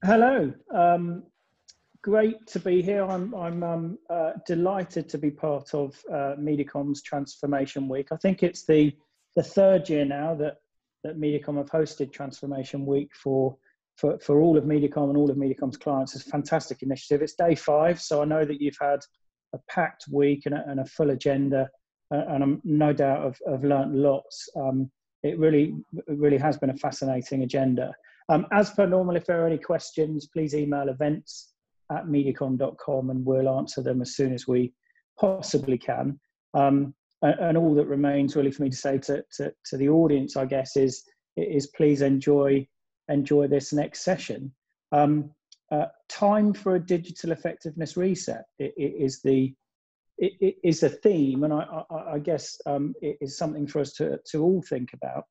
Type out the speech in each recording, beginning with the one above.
Hello. Great to be here. I'm delighted to be part of Mediacom's Transformation Week. I think it's the third year now that Mediacom have hosted Transformation Week for all of Mediacom and all of Mediacom's clients. It's a fantastic initiative. It's day 5, so I know that you've had a packed week and a full agenda, and I'm no doubt have learnt lots. It really has been a fascinating agenda. As per normal, if there are any questions, please email events@mediacom.com and we'll answer them as soon as we possibly can. And all that remains really for me to say to the audience, I guess, is please enjoy this next session. Time for a digital effectiveness reset is the theme, and I guess it is something for us to all think about.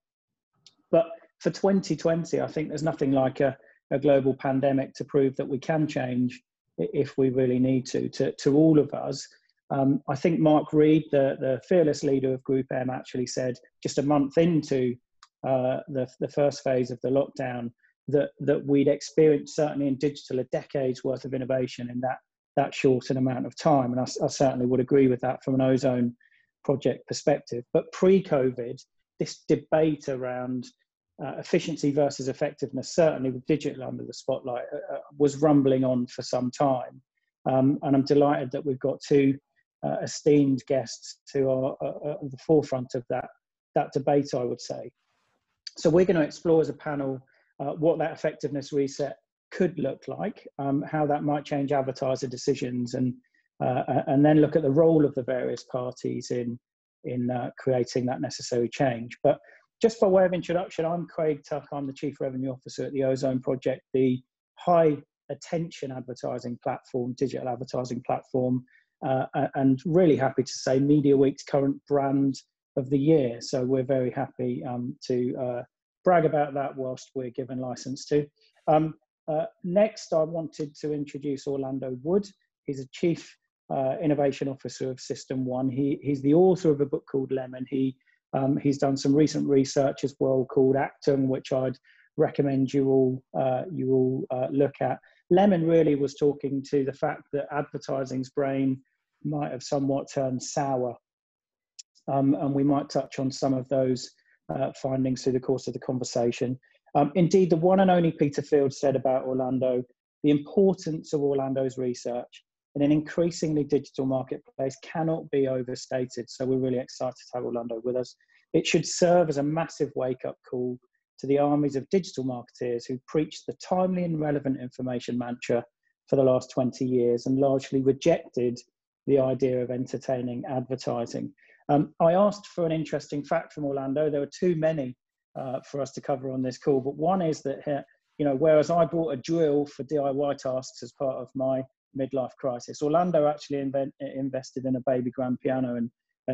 But for 2020, I think there's nothing like a global pandemic to prove that we can change if we really need to all of us. I think Mark Reed, the fearless leader of Group M, actually said just a month into the first phase of the lockdown that we'd experienced, certainly in digital, a decade's worth of innovation in that short an amount of time. And I certainly would agree with that from an Ozone Project perspective. But pre-COVID, this debate around efficiency versus effectiveness, certainly with digital under the spotlight, was rumbling on for some time. And I'm delighted that we've got two esteemed guests who are at the forefront of that debate, I would say. So we're going to explore as a panel what that effectiveness reset could look like, how that might change advertiser decisions, and then look at the role of the various parties in creating that necessary change. But just by way of introduction, I'm Craig Tuck. I'm the Chief Revenue Officer at the Ozone Project, the high attention advertising platform, digital advertising platform, and really happy to say Media Week's current brand of the year. So we're very happy to brag about that whilst we're given license to. Next, I wanted to introduce Orlando Wood. He's a Chief Innovation Officer of System One. He's the author of a book called Lemon. He's done some recent research as well called Actum, which I'd recommend you all look at. Lemon really was talking to the fact that advertising's brain might have somewhat turned sour, and we might touch on some of those findings through the course of the conversation. Indeed, the one and only Peter Field said about Orlando, the importance of Orlando's research in an increasingly digital marketplace cannot be overstated. So we're really excited to have Orlando with us. It should serve as a massive wake-up call to the armies of digital marketeers who preached the timely and relevant information mantra for the last 20 years and largely rejected the idea of entertaining advertising. I asked for an interesting fact from Orlando. There were too many for us to cover on this call, but one is that, whereas I bought a drill for DIY tasks as part of my midlife crisis, Orlando actually invested in a baby grand piano and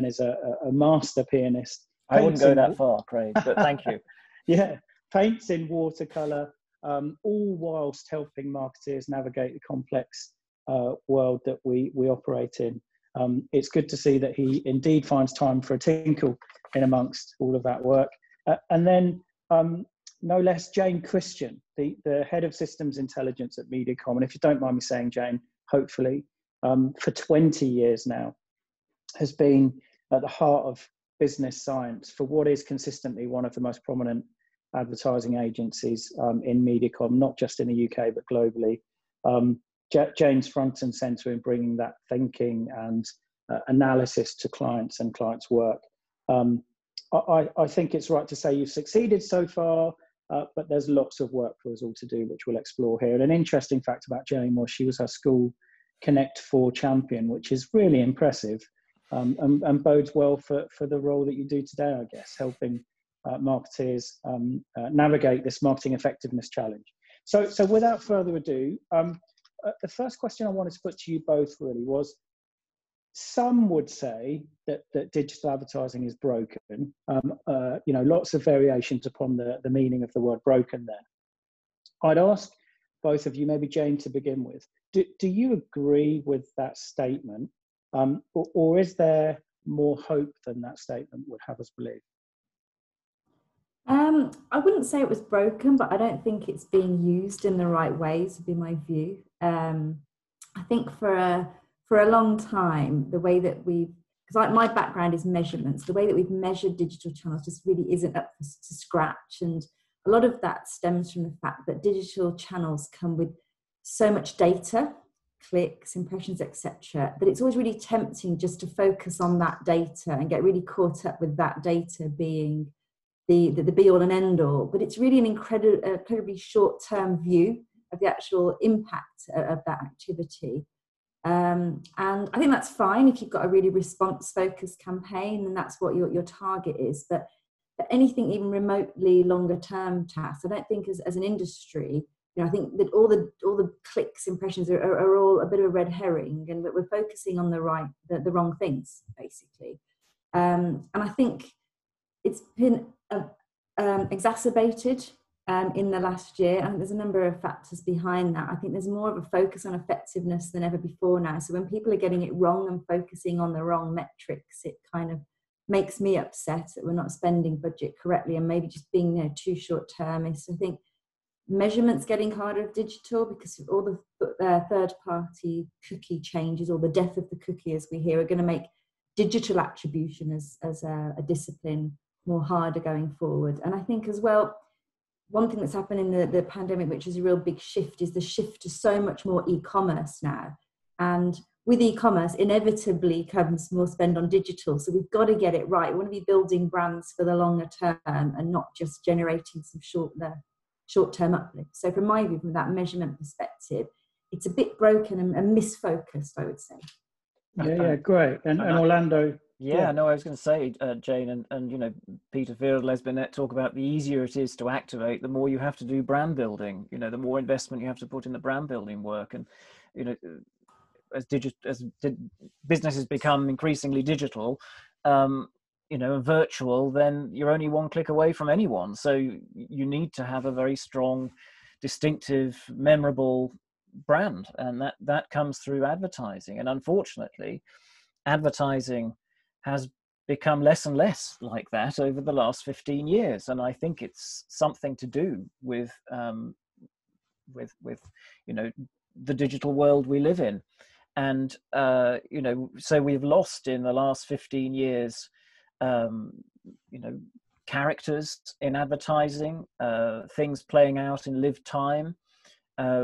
is a master pianist. I wouldn't go that far, Craig, but thank you. Yeah, paints in watercolour, all whilst helping marketeers navigate the complex world that we operate in. It's good to see that he indeed finds time for a tinkle in amongst all of that work. And then no less, Jane Christian, the head of systems intelligence at Mediacom. And if you don't mind me saying, Jane, hopefully for 20 years now, has been at the heart of business science for what is consistently one of the most prominent advertising agencies in Mediacom, not just in the UK, but globally. Jane's front and centre in bringing that thinking and analysis to clients and clients' work. I think it's right to say you've succeeded so far, but there's lots of work for us all to do, which we'll explore here. And an interesting fact about Jane was she was her school Connect 4 champion, which is really impressive and bodes well for the role that you do today, I guess, helping marketeers navigate this marketing effectiveness challenge. So without further ado, the first question I wanted to put to you both really was, some would say that digital advertising is broken. Lots of variations upon the meaning of the word broken there. I'd ask both of you, maybe Jane to begin with, do you agree with that statement? Or is there more hope than that statement would have us believe? I wouldn't say it was broken, but I don't think it's being used in the right ways, would be my view. I think for a long time, the way that because like my background is measurements, the way that we've measured digital channels just really isn't up to scratch. And a lot of that stems from the fact that digital channels come with so much data, clicks, impressions, etc., that it's always really tempting just to focus on that data and get really caught up with that data being the be all and end all. But it's really an incredibly short-term view of the actual impact of that activity. And I think that's fine if you've got a really response-focused campaign and that's what your target is. But for anything even remotely longer-term tasks, I don't think as an industry, I think that all the clicks, impressions are all a bit of a red herring, and that we're focusing on the wrong things, basically. And I think it's been exacerbated in the last year. I think there's a number of factors behind that. I think there's more of a focus on effectiveness than ever before now. So when people are getting it wrong and focusing on the wrong metrics, it kind of makes me upset that we're not spending budget correctly and maybe just being too short-termist. I think measurement's getting harder with digital because of all the third-party cookie changes, or the death of the cookie, as we hear, are going to make digital attribution as a discipline more harder going forward. And I think as well, one thing that's happened in the pandemic, which is a real big shift, is the shift to so much more e-commerce now. And with e-commerce, inevitably comes more spend on digital. So we've got to get it right. We want to be building brands for the longer term and not just generating some short-term uplift. So from my view, from that measurement perspective, it's a bit broken and misfocused, I would say. Yeah, great. And Orlando. Yeah, no, I was going to say, Jane, and Peter Field, Les Binet talk about the easier it is to activate, the more you have to do brand building. The more investment you have to put in the brand building work. And as businesses become increasingly digital, and virtual, then you're only one click away from anyone. So you need to have a very strong, distinctive, memorable brand, and that comes through advertising. And unfortunately, advertising has become less and less like that over the last 15 years. And I think it's something to do with the digital world we live in. And, so we've lost in the last 15 years, characters in advertising, things playing out in live time.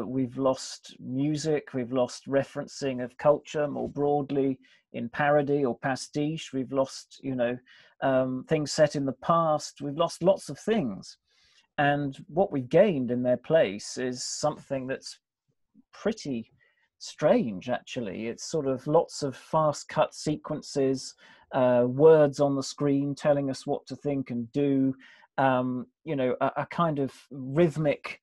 We've lost music, we've lost referencing of culture more broadly in parody or pastiche. We've lost, things set in the past. We've lost lots of things. And what we've gained in their place is something that's pretty strange, actually. It's sort of lots of fast cut sequences, words on the screen telling us what to think and do, a kind of rhythmic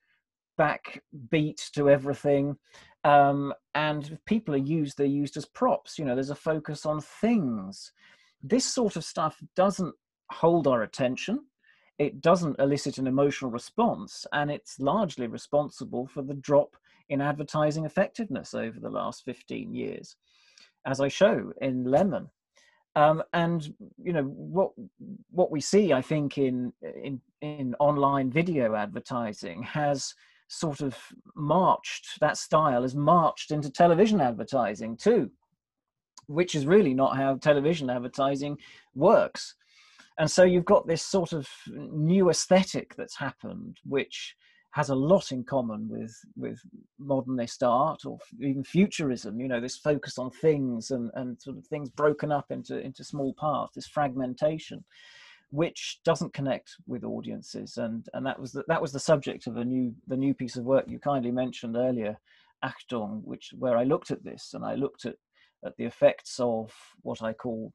backbeat to everything, and people they're used as props. There's a focus on things. This sort of stuff doesn't hold our attention, it doesn't elicit an emotional response, and it's largely responsible for the drop in advertising effectiveness over the last 15 years, as I show in Lemon. And what we see, I think, in online video advertising has sort of that style has marched into television advertising too, which is really not how television advertising works. And so you've got this sort of new aesthetic that's happened, which has a lot in common with modernist art or even futurism, this focus on things and sort of things broken up into small parts, this fragmentation, which doesn't connect with audiences. And that was the subject of the new piece of work you kindly mentioned earlier, Achtung, where I looked at this, and I looked at the effects of what I call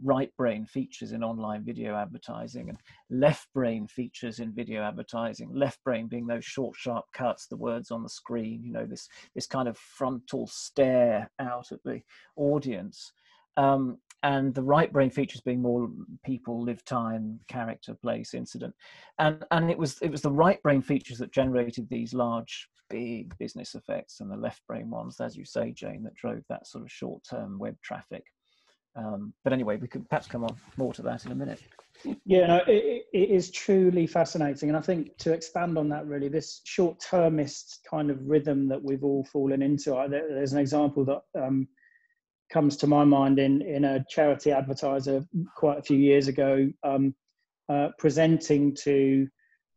right brain features in online video advertising and left brain features in video advertising. Left brain being those short, sharp cuts, the words on the screen, this kind of frontal stare out at the audience. And the right brain features being more people, live time, character, place, incident. And it was the right brain features that generated these large, big business effects, and the left brain ones, as you say, Jane, that drove that sort of short-term web traffic. But anyway, we could perhaps come on more to that in a minute. Yeah, no, it is truly fascinating. And I think to expand on that, really, this short-termist kind of rhythm that we've all fallen into, there's an example that comes to my mind in a charity advertiser quite a few years ago, presenting to,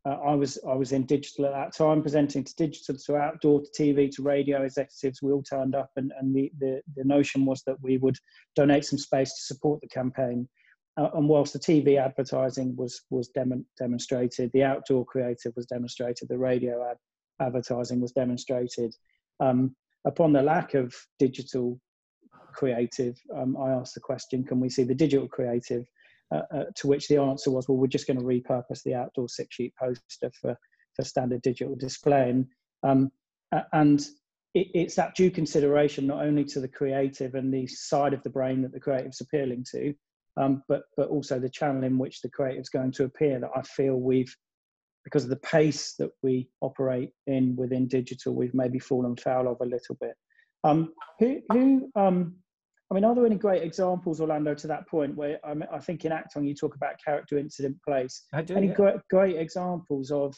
I was in digital at that time, presenting to digital, to outdoor, to TV, to radio executives. We all turned up, and the notion was that we would donate some space to support the campaign. And whilst the TV advertising was demonstrated, the outdoor creative was demonstrated, the radio advertising was demonstrated. Upon the lack of digital creative, I asked the question, can we see the digital creative? To which the answer was, well, we're just going to repurpose the outdoor 6-sheet poster for standard digital display. And it's that due consideration not only to the creative and the side of the brain that the creative's appealing to, but also the channel in which the creative's going to appear, that I feel because of the pace that we operate in within digital, we've maybe fallen foul of a little bit. I mean, are there any great examples, Orlando, to that point, where I think in Acton you talk about character, incident, place? I do. Any Yeah. great examples of,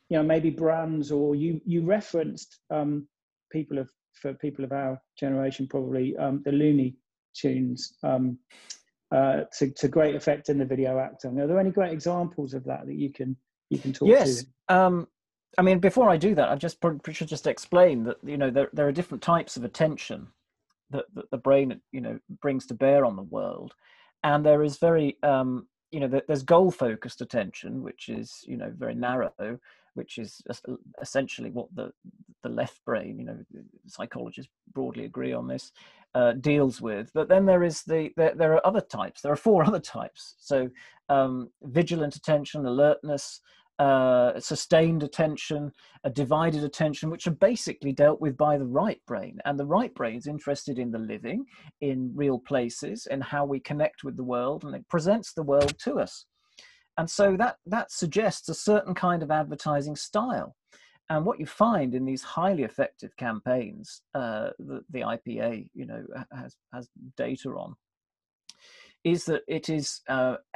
maybe brands, or you referenced for people of our generation probably, the Looney Tunes to great effect in the video Acton. Are there any great examples of that you can talk Yes. to? I mean, before I do that, I should just explain that there are different types of attention that the brain brings to bear on the world, and there is very there's goal focused attention, which is very narrow, which is essentially what the left brain, psychologists broadly agree on this, deals with. But then there are other types. There are 4 other types. So vigilant attention, alertness, sustained attention, a divided attention, which are basically dealt with by the right brain. And the right brain is interested in the living, in real places, and how we connect with the world, and it presents the world to us. And so that suggests a certain kind of advertising style. And what you find in these highly effective campaigns, the IPA has data on, is that it is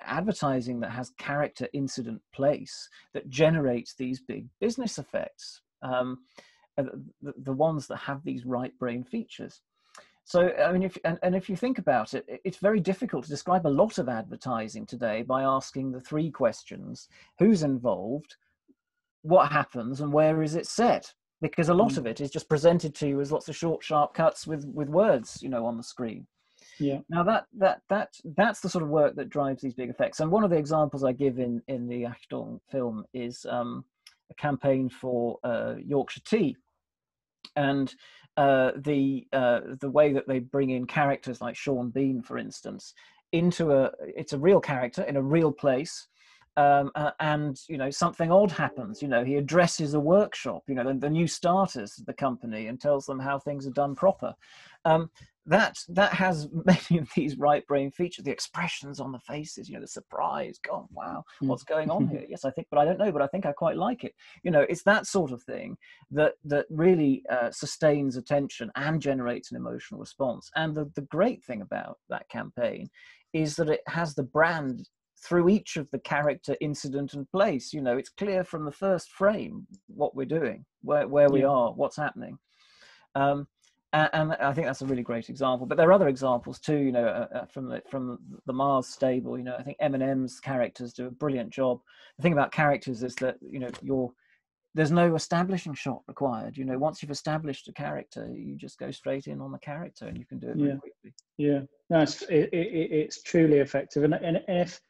advertising that has character, incident, place that generates these big business effects, the ones that have these right brain features. So, I mean, if you think about it, it's very difficult to describe a lot of advertising today by asking the 3 questions: who's involved, what happens, and where is it set? Because a lot of it is just presented to you as lots of short, sharp cuts with words, on the screen. Yeah. Now that's the sort of work that drives these big effects. And one of the examples I give in the Acton film is a campaign for Yorkshire tea, and the way that they bring in characters like Sean Bean, for instance, it's a real character in a real place. And something odd happens. He addresses a workshop, the new starters of the company, and tells them how things are done proper. That has many of these right brain features, the expressions on the faces, the surprise, God, wow, what's going on here? Yes, I think, but I don't know, but I think I quite like it. It's that sort of thing that really sustains attention and generates an emotional response. And the great thing about that campaign is that it has the brand through each of the character, incident, and place. It's clear from the first frame what we're doing, where we are, what's happening. And I think that's a really great example. But there are other examples too, from the Mars stable. I think Eminem's characters do a brilliant job. The thing about characters is that there's no establishing shot required. Once you've established a character, you just go straight in on the character, and you can do it very quickly. Yeah, no, it's truly effective. And if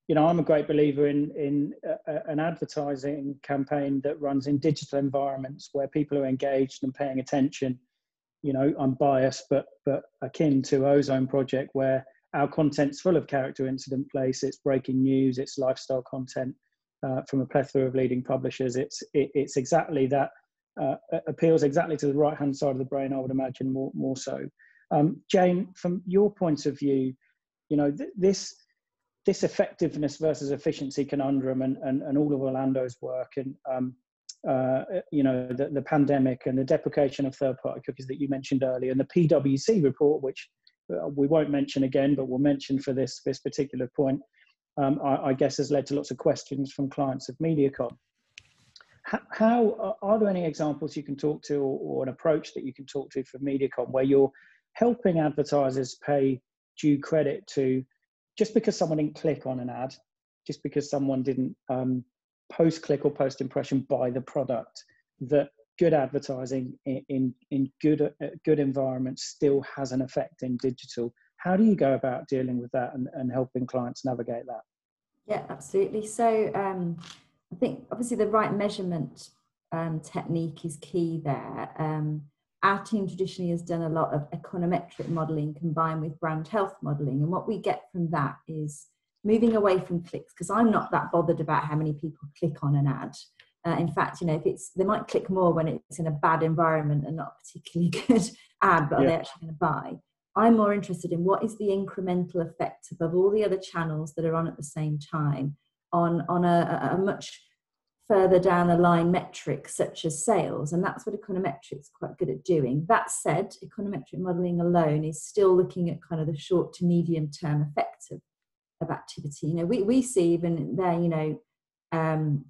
I'm a great believer in an advertising campaign that runs in digital environments where people are engaged and paying attention. I'm biased, but akin to Ozone Project, where our content's full of character, incident, place. It's breaking news, it's lifestyle content from a plethora of leading publishers. It's exactly that, appeals exactly to the right-hand side of the brain, I would imagine, more so. Jane, from your point of view, this effectiveness versus efficiency conundrum and all of Orlando's work and the pandemic and the deprecation of third-party cookies that you mentioned earlier, and the PwC report, which we won't mention again, but we'll mention for this particular point, I guess has led to lots of questions from clients of MediaCom. How are there any examples you can talk to, or an approach that you can talk to for MediaCom where you're helping advertisers pay due credit to, just because someone didn't click on an ad, just because someone didn't post-click or post-impression buy the product, that good advertising in good environments still has an effect in digital? How do you go about dealing with that and helping clients navigate that? Yeah, absolutely. So I think obviously the right measurement technique is key there. Our team traditionally has done a lot of econometric modeling combined with brand health modeling. And what we get from that is moving away from clicks, because I'm not that bothered about how many people click on an ad. In fact, you know, they might click more when it's in a bad environment and not a particularly good ad, but are they actually going to buy? I'm more interested in what is the incremental effect above all the other channels that are on at the same time on a much further down the line metric such as sales. And that's what econometrics is quite good at doing. That said, econometric modeling alone is still looking at kind of the short to medium term effects of activity. You know, we see even there, you know,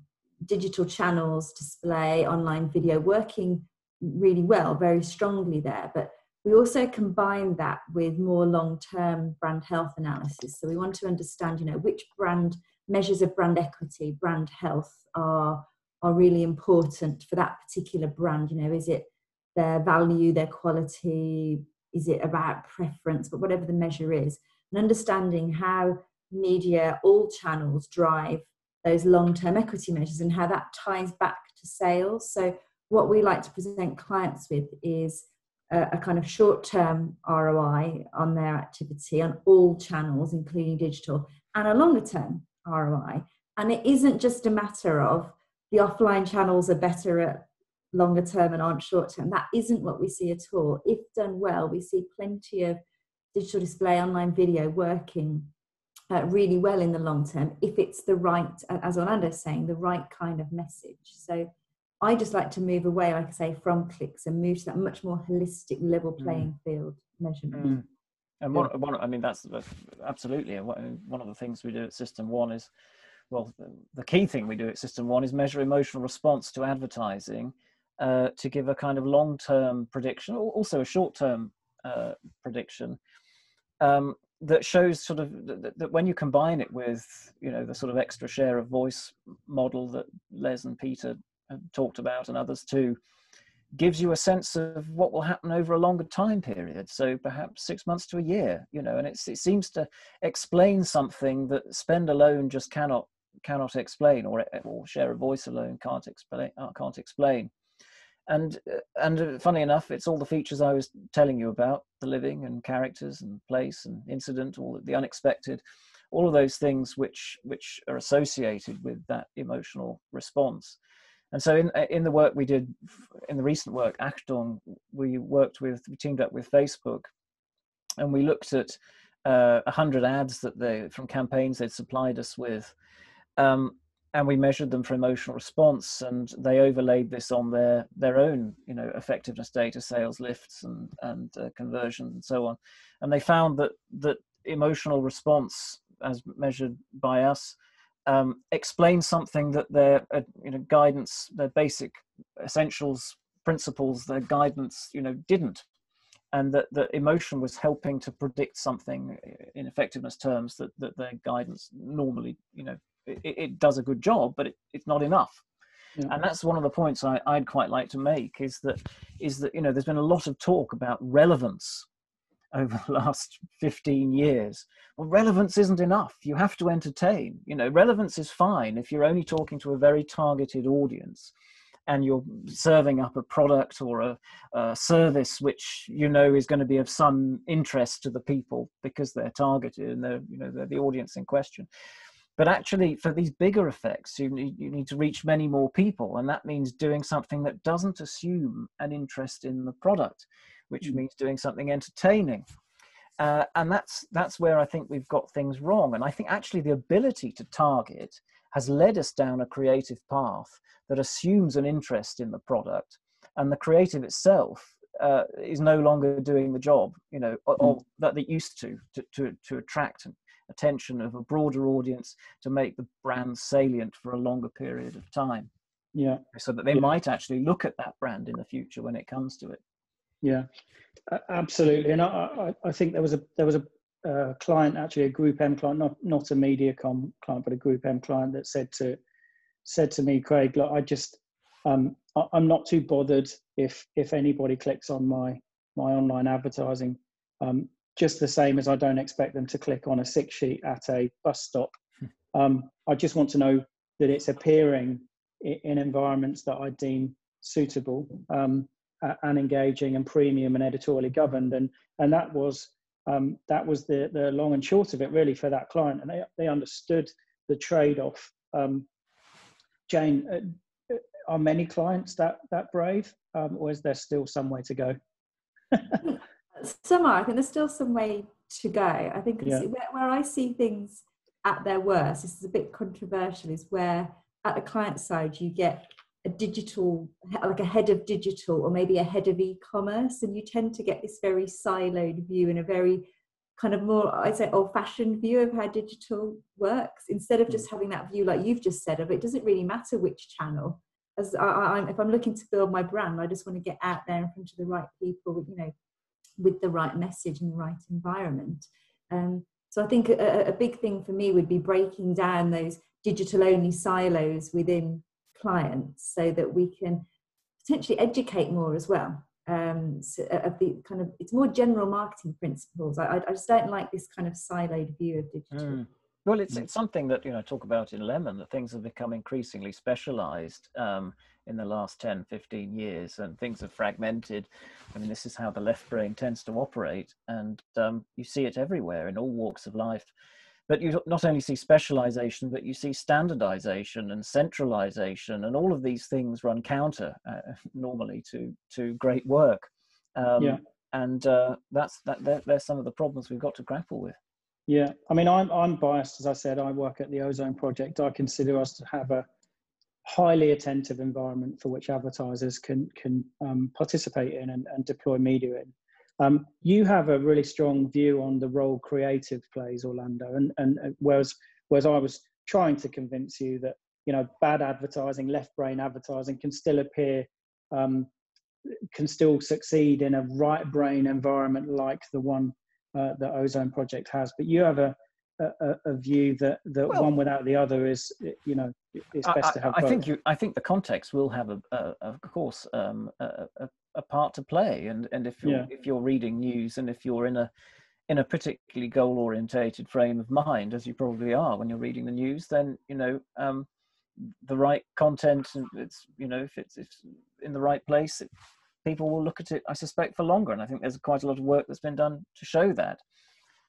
digital channels, display, online video working really well, very strongly there. But we also combine that with more long-term brand health analysis. So we want to understand, you know, which brand measures of brand equity, brand health are really important for that particular brand. You know, is it their value, their quality? Is it about preference? But whatever the measure is, and understanding how media, all channels drive those long-term equity measures and how that ties back to sales. So what we like to present clients with is a kind of short-term ROI on their activity on all channels, including digital, and a longer-term ROI. And it isn't just a matter of the offline channels are better at longer term and aren't short-term. That isn't what we see at all. If done well, we see plenty of digital display, online video working really well in the long term if it's the right, as Orlando's saying, the right kind of message. So I just like to move away, like I say, from clicks and move to that much more holistic level playing field measurement. And I mean, that's absolutely one of the things we do at System One is, well, the key thing we do at System One is measure emotional response to advertising to give a kind of long-term prediction, or also a short-term prediction that shows sort of that when you combine it with, you know, the sort of extra share of voice model that Les and Peter have talked about, and others too, gives you a sense of what will happen over a longer time period. So perhaps 6 months to a year, you know, and it seems to explain something that spend alone just cannot explain, or share of voice alone can't explain. And funny enough, it's all the features I was telling you about: the living and characters and place and incident, all the unexpected, all of those things which are associated with that emotional response. And so in the work we did, in the recent work, Achtung, we teamed up with Facebook, and we looked at 100 ads that from campaigns they'd supplied us with. And we measured them for emotional response, and they overlaid this on their own, you know, effectiveness data, sales lifts and conversion and so on. And they found that emotional response, as measured by us, explains something that their guidance, their basic essentials principles, their guidance, you know, didn't. And that emotion was helping to predict something in effectiveness terms that their guidance normally, you know, it does a good job, but it's not enough. Yeah. And that's one of the points I'd quite like to make is that, you know, there's been a lot of talk about relevance over the last 15 years. Well, relevance isn't enough. You have to entertain. You know, relevance is fine if you're only talking to a very targeted audience and you're serving up a product or a service which, you know, is going to be of some interest to the people because they're targeted and they're the audience in question. But actually, for these bigger effects, you need to reach many more people. And that means doing something that doesn't assume an interest in the product, which means doing something entertaining. And that's where I think we've got things wrong. And I think actually the ability to target has led us down a creative path that assumes an interest in the product. And the creative itself is no longer doing the job, or that they used to attract attention of a broader audience, to make the brand salient for a longer period of time. Yeah. So that they might actually look at that brand in the future when it comes to it. Yeah, absolutely. And I think there was a client, actually a Group M client, not a MediaCom client, but a Group M client, that said to me, Craig, look, I'm not too bothered if anybody clicks on my online advertising, just the same as I don't expect them to click on a 6-sheet at a bus stop. I just want to know that it's appearing in environments that I deem suitable, and engaging and premium and editorially governed, and that was the long and short of it, really, for that client, and they understood the trade-off. Jane, are many clients that brave, or is there still some way to go? Some are. I think there's still some way to go. I think where I see things at their worst, this is a bit controversial, is where at the client side you get a digital, like a head of digital, or maybe a head of e-commerce, and you tend to get this very siloed view and a very kind of more, I'd say, old-fashioned view of how digital works, instead of just having that view like you've just said of it doesn't really matter which channel. As if I'm looking to build my brand, I just want to get out there in front of the right people, with the right message and the right environment. So I think a big thing for me would be breaking down those digital-only silos within clients, so that we can potentially educate more as well. So of the kind of, it's more general marketing principles. I just don't like this kind of siloed view of digital. Well, it's something that, I talk about in Lemon, that things have become increasingly specialized in the last 10, 15 years, and things have fragmented. I mean, this is how the left brain tends to operate, and you see it everywhere in all walks of life. But you not only see specialization, but you see standardization and centralization, and all of these things run counter normally to great work. And there's some of the problems we've got to grapple with. Yeah, I mean, I'm biased, as I said. I work at the Ozone Project. I consider us to have a highly attentive environment for which advertisers can participate in and deploy media in. You have a really strong view on the role creative plays, Orlando, and whereas I was trying to convince you that bad advertising, left brain advertising, can still appear, can still succeed in a right brain environment like the one that Ozone Project has. But you have a view that one without the other is it's best to have both. I think the context will have of course a part to play, and if you're reading news, and if you're in a particularly goal orientated frame of mind, as you probably are when you're reading the news, then the right content, and it's if it's in the right place, people will look at it, I suspect, for longer. And I think there's quite a lot of work that's been done to show that.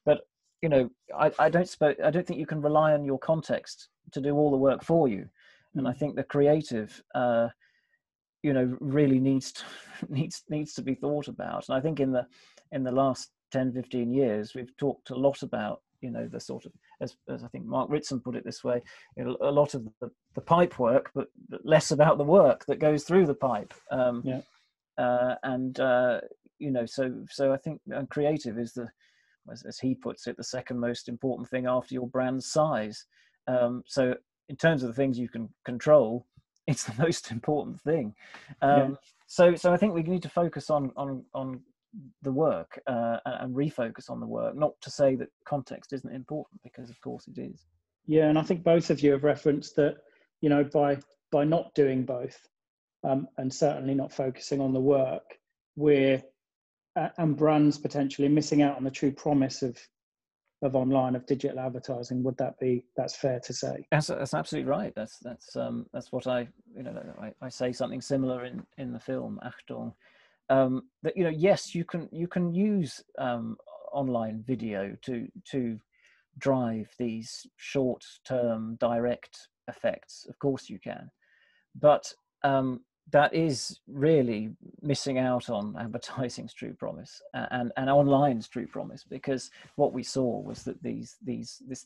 But I don't think you can rely on your context to do all the work for you. And I think the creative really needs to be thought about. And I think in the last 10, 15 years, we've talked a lot about the sort of, as I think Mark Ritson put it this way, a lot of the pipe work, but less about the work that goes through the pipe. So I think creative is as he puts it, the second most important thing after your brand size. So in terms of the things you can control, it's the most important thing. So I think we need to focus on the work and refocus on the work. Not to say that context isn't important, because of course it is. Yeah, and I think both of you have referenced that by not doing both, and certainly not focusing on the work, we're and brands potentially missing out on the true promise of online, of digital advertising. Would that's fair to say? That's absolutely right. That's what I say something similar in the film Achtung, that yes, you can use online video to drive these short-term direct effects. Of course you can, but that is really missing out on advertising's true promise and online's true promise, because what we saw was that this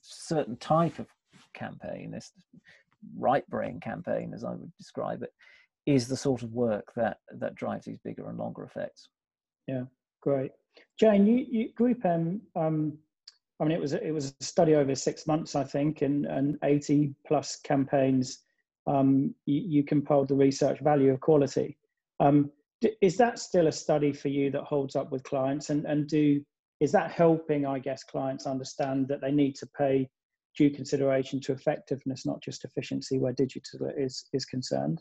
certain type of campaign, this right brain campaign, as I would describe it, is the sort of work that drives these bigger and longer effects. Yeah, great. Jane, you Group M. I mean, it was a study over 6 months, I think, and 80 plus campaigns. You compiled the research value of quality. Is that still a study for you that holds up with clients, is that helping, I guess, clients understand that they need to pay due consideration to effectiveness, not just efficiency, where digital is concerned?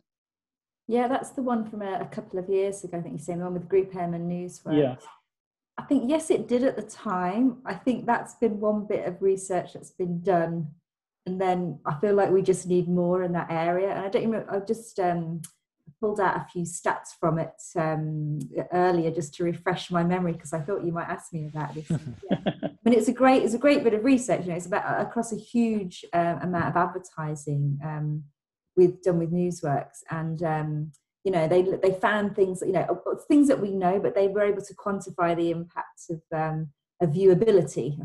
Yeah, that's the one from a couple of years ago. I think you're saying the one with Group M and Newsworks. Yeah. I think, yes, it did at the time. I think that's been one bit of research that's been done. And then I feel like we just need more in that area. And I don't even, I just pulled out a few stats from it earlier just to refresh my memory, because I thought you might ask me about this. Yeah. I mean, it's a great bit of research. You know, it's about across a huge amount of advertising done with Newsworks, and you know, they found things, you know, things that we know, but they were able to quantify the impacts of viewability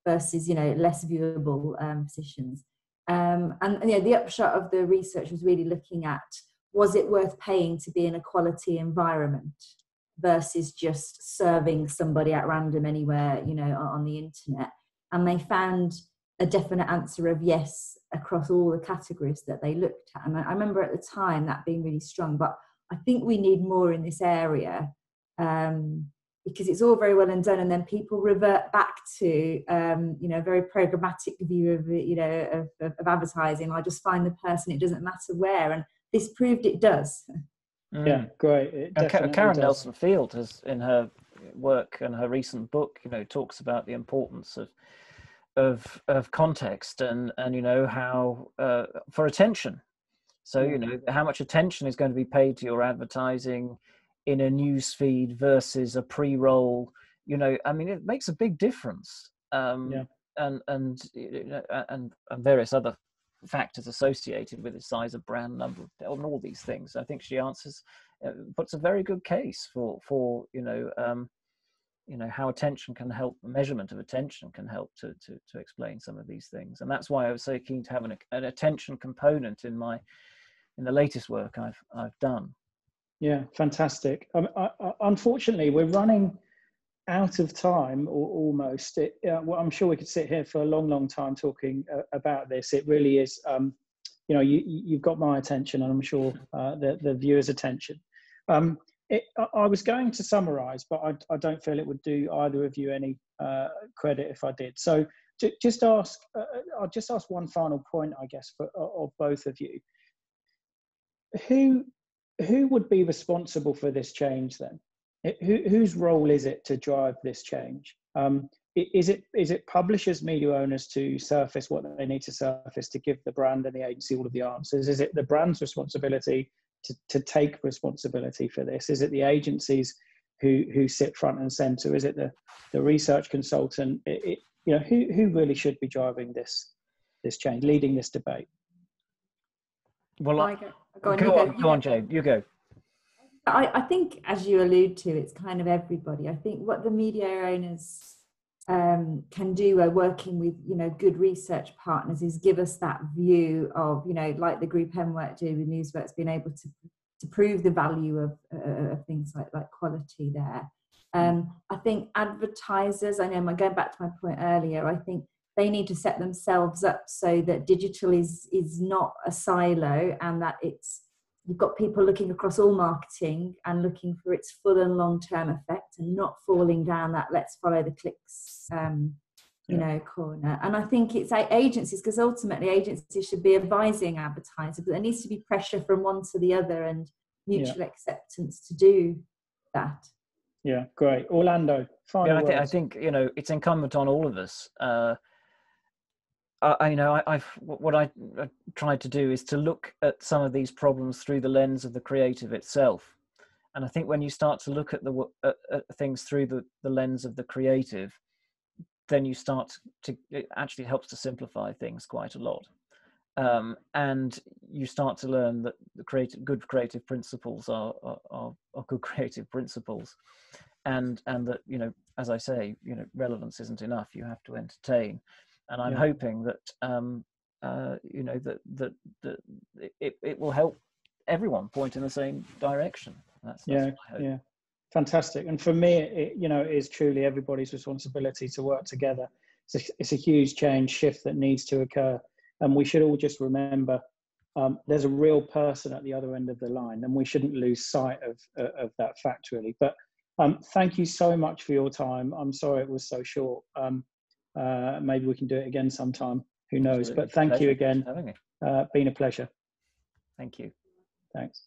versus, you know, less viewable positions. And you know, the upshot of the research was really looking at, was it worth paying to be in a quality environment versus just serving somebody at random anywhere, you know, on the internet? And they found a definite answer of yes across all the categories that they looked at. And I remember at the time that being really strong, but I think we need more in this area, because it's all very well and done, and then people revert back to you know, a very programmatic view of, you know, of advertising. I just find the person, it doesn't matter where, and this proved it does. Yeah, great. It definitely Karen does. Nelson Field has, in her work and her recent book, you know, talks about the importance of context and you know, how for attention. So, you know, how much attention is going to be paid to your advertising in a news feed versus a pre-roll. You know, I mean, it makes a big difference. And various other factors associated with the size of brand, number of, and all these things. I think she puts a very good case for you know, how attention can help, measurement of attention can help to explain some of these things. And that's why I was so keen to have an attention component in the latest work I've done. Yeah, fantastic. Unfortunately, we're running out of time, or almost. Well, I'm sure we could sit here for a long time talking about this. It really is, you know, you've got my attention, and I'm sure the viewers' attention. I was going to summarize, but I don't feel it would do either of you any credit if I did. So I'll just ask one final point, I guess, of both of you. Who would be responsible for this change then? Whose role is it to drive this change? Is it publishers, media owners to surface what they need to surface to give the brand and the agency all of the answers? Is it the brand's responsibility to take responsibility for this? Is it the agencies who sit front and center? Is it the research consultant? You know, who really should be driving this change, leading this debate? Well, go on, Jane, you go. I think, as you allude to, it's kind of everybody. I think what the media owners can do working with, you know, good research partners is give us that view of, you know, like the Group M work do with Newsworks, being able to prove the value of things like quality there. I think advertisers, I know, going back to my point earlier, I think they need to set themselves up so that digital is not a silo, and that you've got people looking across all marketing and looking for its full and long-term effect, and not falling down that let's follow the clicks, you know, corner. And I think it's agencies, because ultimately agencies should be advising advertisers, but there needs to be pressure from one to the other and mutual acceptance to do that. Yeah, great. Orlando, final words. I think, you know, it's incumbent on all of us. You know, what I tried to do is to look at some of these problems through the lens of the creative itself. And I think when you start to look at things through the lens of the creative, then you start it actually helps to simplify things quite a lot. And you start to learn that good creative principles are good creative principles. And that, you know, as I say, you know, relevance isn't enough. You have to entertain. And I'm hoping that, you know, that it will help everyone point in the same direction. That's what I hope. Fantastic. And for me, it is truly everybody's responsibility to work together. It's a huge shift that needs to occur. And we should all just remember there's a real person at the other end of the line, and we shouldn't lose sight of that fact, really. But thank you so much for your time. I'm sorry it was so short. Maybe we can do it again sometime. Who knows? Absolutely. But thank you again. Having me. Been a pleasure. Thank you. Thanks.